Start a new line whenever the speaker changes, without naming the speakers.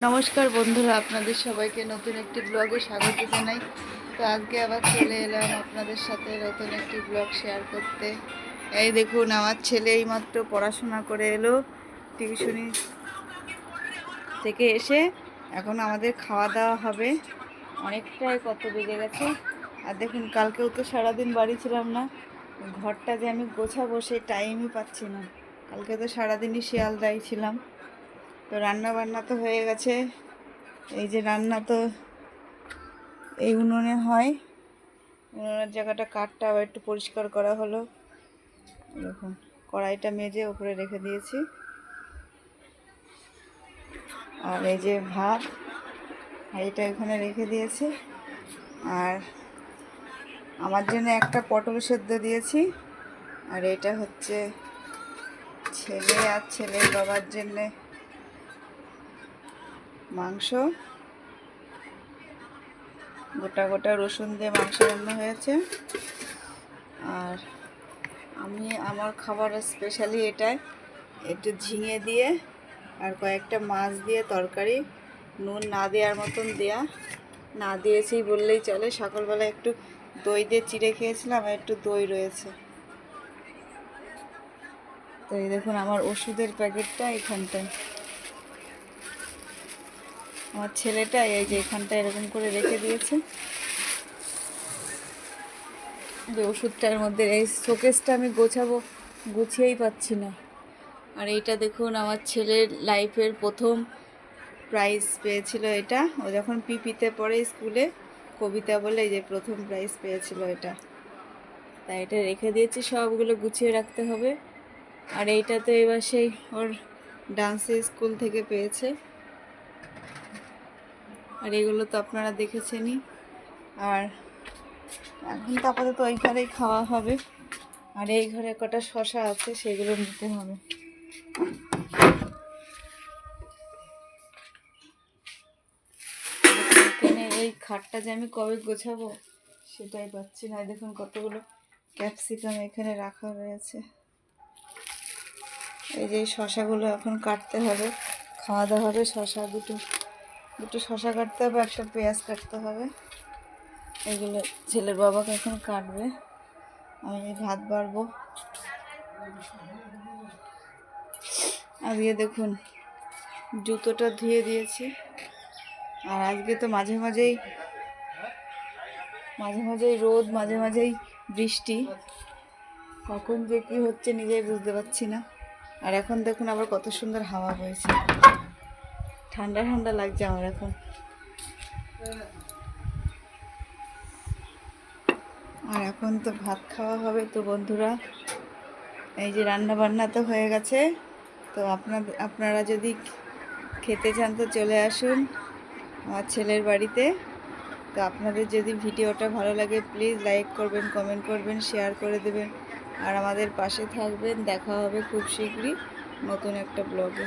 নমস্কার বন্ধুরা, আপনাদের সবাইকে নতুন একটি ব্লগে স্বাগত জানাই। তো আজকে আবার চলে এলাম আপনাদের সাথে নতুন একটি ব্লগ শেয়ার করতে। এই দেখুন, আমার ছেলে এইমাত্র পড়াশোনা করে এলো টিউশনি থেকে এসে। এখন আমাদের খাওয়া দাওয়া হবে। অনেকটাই কত বেজে গেছে। আর দেখুন, কালকেও তো সারাদিন বাড়ি ছিলাম না। ঘরটা যে আমি গোছাবো সেই টাইমই পাচ্ছি না। কালকে তো সারাদিনই শিয়ালদায় ছিলাম। তো রান্না বান্না তো হয়ে গেছে। এই যে রান্না তো এই উনুনে হয়। উনুনের জায়গাটা কাঠটা আবার একটু পরিষ্কার করা হলো। দেখুন, কড়াইটা মেজে উপরে রেখে দিয়েছি। আর এই যে ভাত, এইটা এখানে রেখে দিয়েছি। আর আমার জন্য একটা পটল সেদ্ধ দিয়েছি। আর এটা হচ্ছে ছেলে আর ছেলের বাবার জন্যে মাংস। গোটা গোটা রসুন দিয়ে মাংস রান্না হয়েছে। আর আমি আমার খাবার স্পেশালি এটাই, একটু ঝিঙে দিয়ে আর কয়েকটা মাছ দিয়ে তরকারি, নুন না দেওয়ার মতন দেয়া, না দিয়েছি বললেই চলে। সকালবেলা একটু দই দিয়ে চিড়ে খেয়েছিলাম, আর একটু দই রয়েছে। তো এই দেখুন, আমার ওষুধের প্যাকেটটা এখানটায়, আমার ছেলেটা এই যে এখানটা এরকম করে রেখে দিয়েছে। যে ওষুধটার মধ্যে এই শোকেসটা আমি গোছাবো, গুছিয়েই পাচ্ছি না। আর এইটা দেখুন, আমার ছেলের লাইফের প্রথম প্রাইজ পেয়েছিল এটা। ও যখন পিপিতে পড়ে স্কুলে, কবিতা বলে, এই যে প্রথম প্রাইজ পেয়েছিল এটা। তাই এটা রেখে দিয়েছি, সবগুলো গুছিয়ে রাখতে হবে। আর এইটা তো এবার সেই ওর ডান্সের স্কুল থেকে পেয়েছে। আর এগুলো তো আপনারা দেখেছেনই। আর এখন তো আপাতত ওই ঘরেই খাওয়া হবে। আর এই ঘরে কটা শশা আছে, সেগুলো নিতে হবে। এখানে এই খাটটা যে আমি কবে গোছাবো সেটাই পাচ্ছি না। দেখুন, কতগুলো ক্যাপসিকাম এখানে রাখা রয়েছে। এই যে শশাগুলো এখন কাটতে হবে, খাওয়া দাওয়া হবে। শশা দুটো শশা কাটতে হবে, একটা পেঁয়াজ কাটতে হবে। এগুলো ছেলের বাবাকে এখন কাটবে, আমি ভাত বাড়বো। আর ইয়ে দেখুন, জুতোটা ধুয়ে দিয়েছি। আর আজকে তো মাঝে মাঝেই রোদ, মাঝে মাঝেই বৃষ্টি। কখন যে কী হচ্ছে নিজেই বুঝতে পারছি না। আর এখন দেখুন, আবার কত সুন্দর হাওয়া বইছে, ঠান্ডা ঠান্ডা লাগছে আমার এখন। আর এখন তো ভাত খাওয়া হবে। তো বন্ধুরা, এই যে রান্না বান্না তো হয়ে গেছে। তো আপনারা যদি খেতে চান তো চলে আসুন আমার ছেলের বাড়িতে। তো আপনাদের যদি ভিডিওটা ভালো লাগে, প্লিজ লাইক করবেন, কমেন্ট করবেন, শেয়ার করে দেবেন। আর আমাদের পাশে থাকবেন। দেখা হবে খুব শীঘ্রই নতুন একটা ব্লগে।